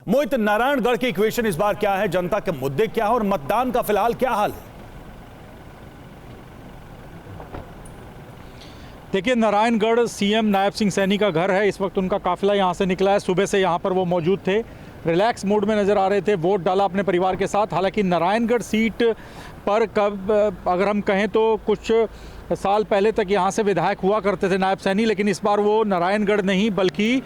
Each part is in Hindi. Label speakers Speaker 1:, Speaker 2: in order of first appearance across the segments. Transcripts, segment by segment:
Speaker 1: मोहित, नारायणगढ़ की इक्वेशन इस बार क्या है, जनता के मुद्दे क्या है और मतदान का फिलहाल क्या हाल है?
Speaker 2: देखिए, नारायणगढ़ सीएम नायब सिंह सैनी का घर है। इस वक्त उनका काफिला यहाँ से निकला है। सुबह से यहाँ पर वो मौजूद थे, रिलैक्स मूड में नज़र आ रहे थे, वोट डाला अपने परिवार के साथ। हालांकि नारायणगढ़ सीट पर अगर हम कहें तो कुछ साल पहले तक यहाँ से विधायक हुआ करते थे नायब सैनी, लेकिन इस बार वो नारायणगढ़ नहीं बल्कि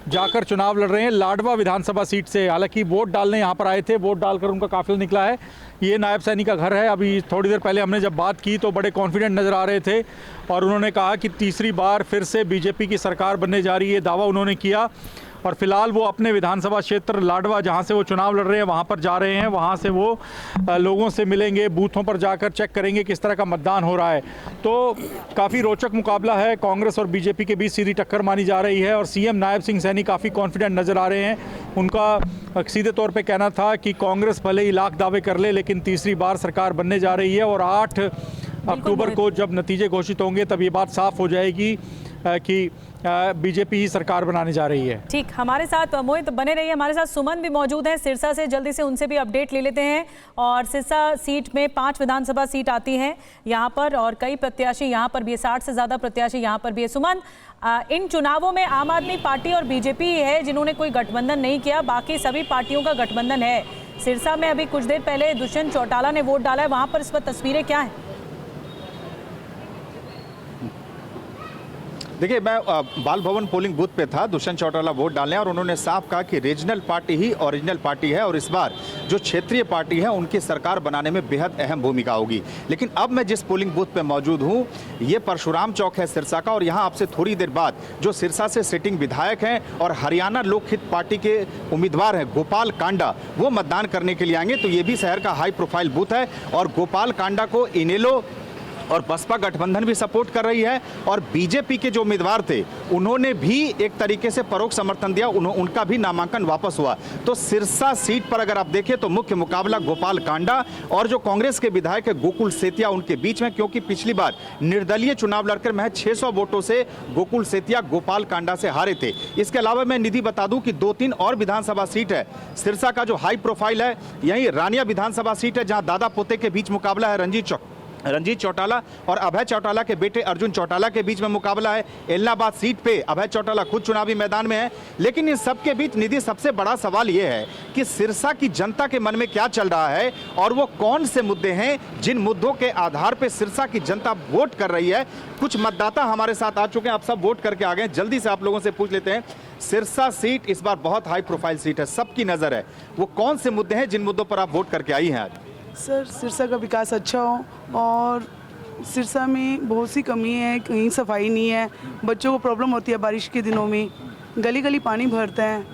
Speaker 2: जाकर चुनाव लड़ रहे हैं लाडवा विधानसभा सीट से। हालांकि वोट डालने यहाँ पर आए थे, वोट डालकर उनका काफिला निकला है। ये नायब सैनी का घर है। अभी थोड़ी देर पहले हमने जब बात की तो बड़े कॉन्फिडेंट नज़र आ रहे थे और उन्होंने कहा कि तीसरी बार फिर से बीजेपी की सरकार बनने जा रही है, दावा उन्होंने किया। और फिलहाल वो अपने विधानसभा क्षेत्र लाडवा, जहां से वो चुनाव लड़ रहे हैं, वहां पर जा रहे हैं। वहां से वो लोगों से मिलेंगे, बूथों पर जाकर चेक करेंगे किस तरह का मतदान हो रहा है। तो काफ़ी रोचक मुकाबला है। कांग्रेस और बीजेपी के बीच सीधी टक्कर मानी जा रही है और सीएम नायब सिंह सैनी काफ़ी कॉन्फिडेंट नज़र आ रहे हैं। उनका सीधे तौर पर कहना था कि कांग्रेस भले ही लाख दावे कर ले, लेकिन तीसरी बार सरकार बनने जा रही है और 8 अक्टूबर को जब नतीजे घोषित होंगे तब ये बात साफ हो जाएगी कि बीजेपी ही सरकार बनाने जा रही है।
Speaker 3: ठीक, हमारे साथ मोहित बने रहिए। हमारे साथ सुमन भी मौजूद हैं सिरसा से, जल्दी से उनसे भी अपडेट ले लेते हैं। और सिरसा सीट में 5 विधानसभा सीट आती हैं यहाँ पर और कई प्रत्याशी यहाँ पर भी है, 60 से ज़्यादा प्रत्याशी यहाँ पर भी है। सुमन, इन चुनावों में आम आदमी पार्टी और बीजेपी है जिन्होंने कोई गठबंधन नहीं किया, बाकी सभी पार्टियों का गठबंधन है। सिरसा में अभी कुछ देर पहले दुष्यंत चौटाला ने वोट डाला है, वहाँ पर इस वक्त तस्वीरें क्या हैं?
Speaker 4: देखिए, मैं बाल भवन पोलिंग बूथ पे था, दुष्यंत चौटाला वोट डालने, और उन्होंने साफ कहा कि रीजनल पार्टी ही ओरिजिनल पार्टी है और इस बार जो क्षेत्रीय पार्टी है उनकी सरकार बनाने में बेहद अहम भूमिका होगी। लेकिन अब मैं जिस पोलिंग बूथ पे मौजूद हूँ, ये परशुराम चौक है सिरसा का, और यहाँ आपसे थोड़ी देर बाद जो सिरसा से सिटिंग विधायक हैं और हरियाणा लोकहित पार्टी के उम्मीदवार हैं गोपाल कांडा, वो मतदान करने के लिए आएंगे। तो ये भी शहर का हाई प्रोफाइल बूथ है और गोपाल कांडा को इनेलो और बसपा गठबंधन भी सपोर्ट कर रही है और बीजेपी के जो उम्मीदवार थे उन्होंने भी एक तरीके से परोक्ष समर्थन दिया, उनका भी नामांकन वापस हुआ। तो सिरसा सीट पर अगर आप देखें तो मुख्य मुकाबला गोपाल कांडा और जो कांग्रेस के विधायक है गोकुल सेतिया उनके बीच में, क्योंकि पिछली बार निर्दलीय चुनाव लड़कर महज 600 वोटों से गोकुल सेतिया गोपाल कांडा से हारे थे। इसके अलावा मैं निधि बता दूं कि 2-3 और विधानसभा सीट है सिरसा का जो हाई प्रोफाइल है, यही रानिया विधानसभा सीट है जहां दादा पोते के बीच मुकाबला है। रंजीत चौटाला और अभय चौटाला के बेटे अर्जुन चौटाला के बीच में मुकाबला है। एलनाबाद सीट पे अभय चौटाला खुद चुनावी मैदान में है। लेकिन इन सबके बीच निधि सबसे बड़ा सवाल यह है कि सिरसा की जनता के मन में क्या चल रहा है और वो कौन से मुद्दे हैं जिन मुद्दों के आधार पर सिरसा की जनता वोट कर रही है। कुछ मतदाता हमारे साथ आ चुके हैं, आप सब वोट करके आ गए। जल्दी से आप लोगों से पूछ लेते हैं, सिरसा सीट इस बार बहुत हाई प्रोफाइल सीट है, सबकी नजर है, वो कौन से मुद्दे हैं जिन मुद्दों पर आप वोट करके आई हैं आज?
Speaker 5: सर, सिरसा का विकास अच्छा हो और सिरसा में बहुत सी कमी है, कहीं सफाई नहीं है, बच्चों को प्रॉब्लम होती है बारिश के दिनों में, गली गली पानी भरता है,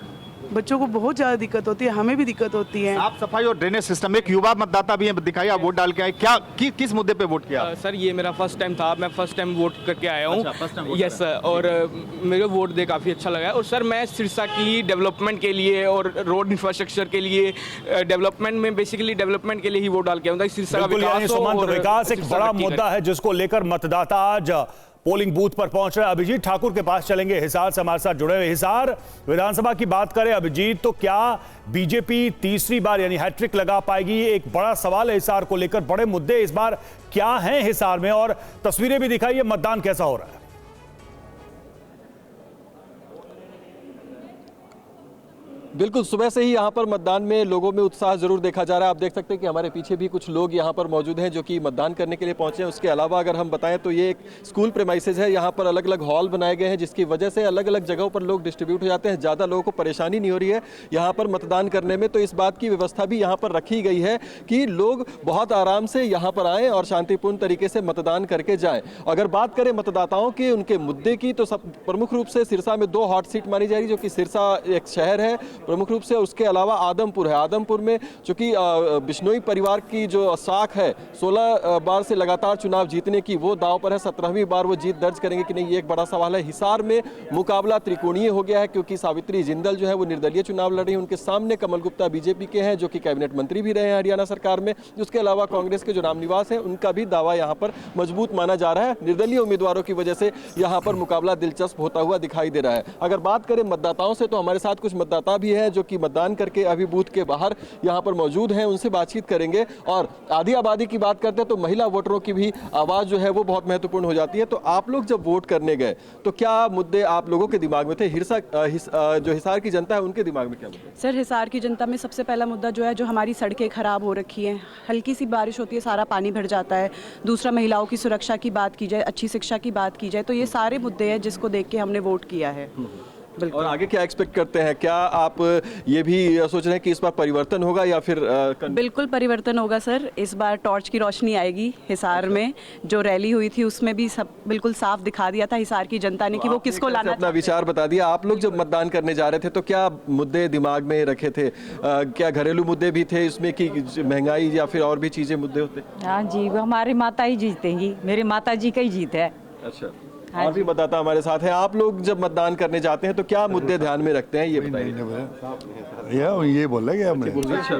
Speaker 5: बच्चों को बहुत ज़्यादा दिक्कत होती है, हमें भी दिक्कत होती है।
Speaker 4: साफ सफाई और ड्रेनेज सिस्टम। एक युवा मतदाता भी है, दिखाइए आप वोट डाल के आए, क्या किस मुद्दे पे वोट किया?
Speaker 6: सर, ये मेरा फर्स्ट टाइम था, मैं फर्स्ट टाइम वोट करके आया हूँ। यस सर, और मेरे वोट दे काफ़ी अच्छा लगा है। और सर, मैं सिरसा की डेवलपमेंट के लिए और रोड इंफ्रास्ट्रक्चर के लिए, डेवलपमेंट में बेसिकली डेवलपमेंट के लिए ही वोट डाल के आऊँ। सिरसा का
Speaker 1: विकास एक बड़ा मुद्दा है जिसको लेकर मतदाता आज पोलिंग बूथ पर पहुंच रहे हैं। अभिजीत ठाकुर के पास चलेंगे, हिसार से हमारे साथ जुड़े हुए। हिसार विधानसभा की बात करें अभिजीत, तो क्या बीजेपी तीसरी बार यानी हैट्रिक लगा पाएगी? एक बड़ा सवाल है हिसार को लेकर, बड़े मुद्दे इस बार क्या हैं हिसार में, और तस्वीरें भी दिखाइए, मतदान कैसा हो रहा है?
Speaker 7: बिल्कुल, सुबह से ही यहाँ पर मतदान में लोगों में उत्साह जरूर देखा जा रहा है। आप देख सकते हैं कि हमारे पीछे भी कुछ लोग यहाँ पर मौजूद हैं जो कि मतदान करने के लिए पहुँचे हैं। उसके अलावा अगर हम बताएं तो ये एक स्कूल प्रेमाइसेज है, यहाँ पर अलग अलग हॉल बनाए गए हैं जिसकी वजह से अलग अलग जगहों पर लोग डिस्ट्रीब्यूट हो जाते हैं, ज़्यादा लोगों को परेशानी नहीं हो रही है यहाँ पर मतदान करने में। तो इस बात की व्यवस्था भी यहाँ पर रखी गई है कि लोग बहुत आराम से यहाँ पर आएँ और शांतिपूर्ण तरीके से मतदान करके जाएँ। अगर बात करें मतदाताओं के उनके मुद्दे की, तो सब प्रमुख रूप से सिरसा में 2 हॉट सीट मानी जा रही है, जो कि सिरसा एक शहर है प्रमुख रूप से, उसके अलावा आदमपुर है। आदमपुर में चूंकि बिश्नोई परिवार की जो साख है 16 बार से लगातार चुनाव जीतने की, वो दांव पर है। 17वीं बार वो जीत दर्ज करेंगे कि नहीं, ये एक बड़ा सवाल है। हिसार में मुकाबला त्रिकोणीय हो गया है क्योंकि सावित्री जिंदल जो है वो निर्दलीय चुनाव लड़ रही है, उनके सामने कमल गुप्ता बीजेपी के हैं जो कि कैबिनेट मंत्री भी रहे हैं हरियाणा सरकार में। उसके अलावा कांग्रेस के जो रामनिवास है उनका भी दावा यहाँ पर मजबूत माना जा रहा है। निर्दलीय उम्मीदवारों की वजह से यहाँ पर मुकाबला दिलचस्प होता हुआ दिखाई दे रहा है। अगर बात करें मतदाताओं से, तो हमारे साथ कुछ मतदाता भी हैं जो कि मतदान करके अभी बूथ के बाहर यहाँ पर मौजूद हैं, उनसे बातचीत करेंगे। और आधी आबादी की बात करते हैं तो महिला वोटरों की भी आवाज़ जो है वो बहुत महत्वपूर्ण हो जाती है। तो आप लोग जब वोट करने गए तो क्या मुद्दे आप लोगों के दिमाग में थे? जो हिसार की जनता है उनके दिमाग में क्या मुद्दे?
Speaker 8: सर, हिसार की जनता में सबसे पहला मुद्दा जो है, जो हमारी सड़कें खराब हो रखी हैं, हल्की सी बारिश होती है सारा पानी भर जाता है। दूसरा, महिलाओं की सुरक्षा की बात की जाए, अच्छी शिक्षा की बात की जाए, तो ये सारे मुद्दे हैं जिसको देख के हमने वोट किया है।
Speaker 7: और आगे क्या एक्सपेक्ट करते हैं? क्या आप ये भी सोच रहे हैं कि इस बार परिवर्तन होगा या फिर
Speaker 8: बिल्कुल परिवर्तन होगा सर। इस बार टॉर्च की रोशनी आएगी हिसार में। जो रैली हुई थी उसमें भी सब बिल्कुल साफ दिखा दिया था हिसार की जनता ने कि वो किसको लाना।
Speaker 7: अपना विचार बता दिया। आप लोग जब मतदान करने जा रहे थे तो क्या मुद्दे दिमाग में रखे थे? क्या घरेलू मुद्दे भी थे इसमें कि महंगाई या फिर और भी चीजें मुद्दे होते?
Speaker 9: हाँ जी, वो हमारी माता ही जीतेंगी, मेरी माता जी का ही जीत है।
Speaker 7: अच्छा, और भी मतदाता हमारे साथ हैं। आप लोग जब मतदान करने जाते हैं तो क्या मुद्दे ध्यान में रखते हैं, ये बताइए।
Speaker 10: ये बोल रहे
Speaker 7: अच्छा,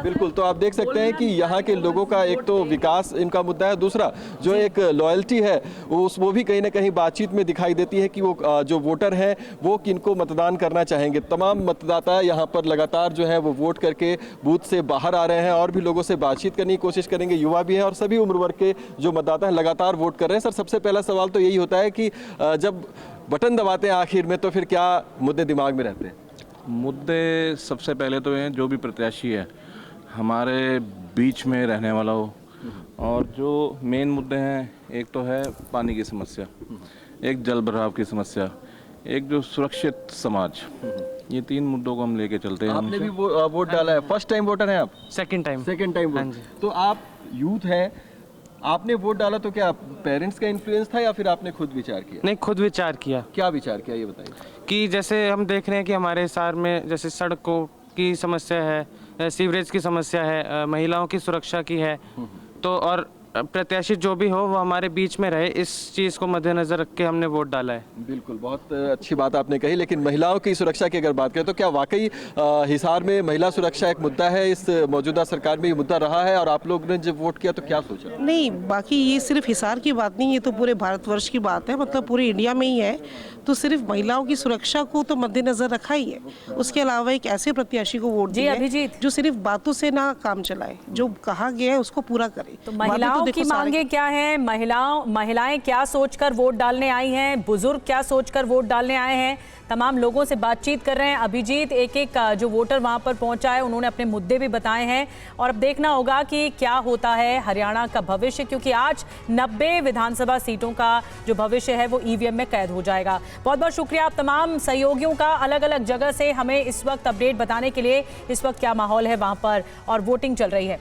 Speaker 7: बिल्कुल। तो आप देख सकते हैं कि यहाँ के लोगों का एक तो विकास इनका मुद्दा है, दूसरा जो एक लॉयल्टी है वो भी कहीं ना कहीं बातचीत में दिखाई देती है कि वो जो वोटर हैं वो किनको मतदान करना चाहेंगे। तमाम मतदाता यहाँ पर लगातार जो है वो वोट करके बूथ से बाहर आ रहे हैं और भी लोगों से बातचीत करने की कोशिश करेंगे। युवा भी हैं और सभी उम्र वर्ग के जो मतदाता हैं लगातार वोट कर रहे हैं। सर, सबसे पहला सवाल तो यही होता है कि जब बटन दबाते हैं आखिर में तो फिर क्या मुद्दे दिमाग में रहते हैं?
Speaker 11: मुद्दे सबसे पहले तो हैं जो भी प्रत्याशी है हमारे बीच में रहने वाला हो, और जो मेन मुद्दे हैं एक तो है पानी की समस्या, एक जल भराव की समस्या, एक जो सुरक्षित समाज, ये 3 मुद्दों को हम लेके चलते हैं।
Speaker 7: आपने भी वोट डाला है? फर्स्ट टाइम वोटर हैं आप?
Speaker 6: Second time
Speaker 7: vote. तो आप यूथ हैं, आपने वोट डाला तो क्या पेरेंट्स का इन्फ्लुएंस था या फिर आपने खुद विचार किया?
Speaker 6: नहीं, खुद विचार किया।
Speaker 7: क्या विचार किया ये बताइए।
Speaker 6: कि जैसे हम देख रहे हैं कि हमारे हिसार में जैसे सड़कों की समस्या है, सीवरेज की समस्या है, महिलाओं की सुरक्षा की है, तो और प्रत्याशी जो भी हो वो हमारे बीच में रहे, इस चीज़ को मद्देनजर रख के हमने वोट डाला है।
Speaker 7: बिल्कुल, बहुत अच्छी बात आपने कही। लेकिन महिलाओं की सुरक्षा की अगर बात करें तो क्या वाकई हिसार में महिला सुरक्षा एक मुद्दा है? इस मौजूदा सरकार में ये मुद्दा रहा है और आप लोग ने जब वोट किया तो क्या सोचा?
Speaker 12: नहीं, बाकी ये सिर्फ हिसार की बात नहीं, ये तो पूरे भारतवर्ष की बात है, मतलब पूरे इंडिया में ही है। तो सिर्फ महिलाओं की सुरक्षा को तो मद्देनजर रखा ही है, उसके अलावा एक ऐसे प्रत्याशी को वोट दिया जो सिर्फ बातों से ना काम चलाए, जो कहा गया है उसको पूरा करे।
Speaker 3: तो महिलाओं की मांगे क्या है? महिलाएं क्या सोचकर वोट डालने आई हैं? बुजुर्ग क्या सोचकर वोट डालने आए हैं? तमाम लोगों से बातचीत कर रहे हैं। अभिजीत एक जो वोटर वहां पर पहुंचा है, उन्होंने अपने मुद्दे भी बताए हैं और अब देखना होगा कि क्या होता है हरियाणा का भविष्य, क्योंकि आज 90 विधानसभा सीटों का जो भविष्य है वो ईवीएम में कैद हो जाएगा। बहुत बहुत शुक्रिया आप तमाम सहयोगियों का, अलग अलग जगह से हमें इस वक्त अपडेट बताने के लिए। इस वक्त क्या माहौल है वहां पर और वोटिंग चल रही है।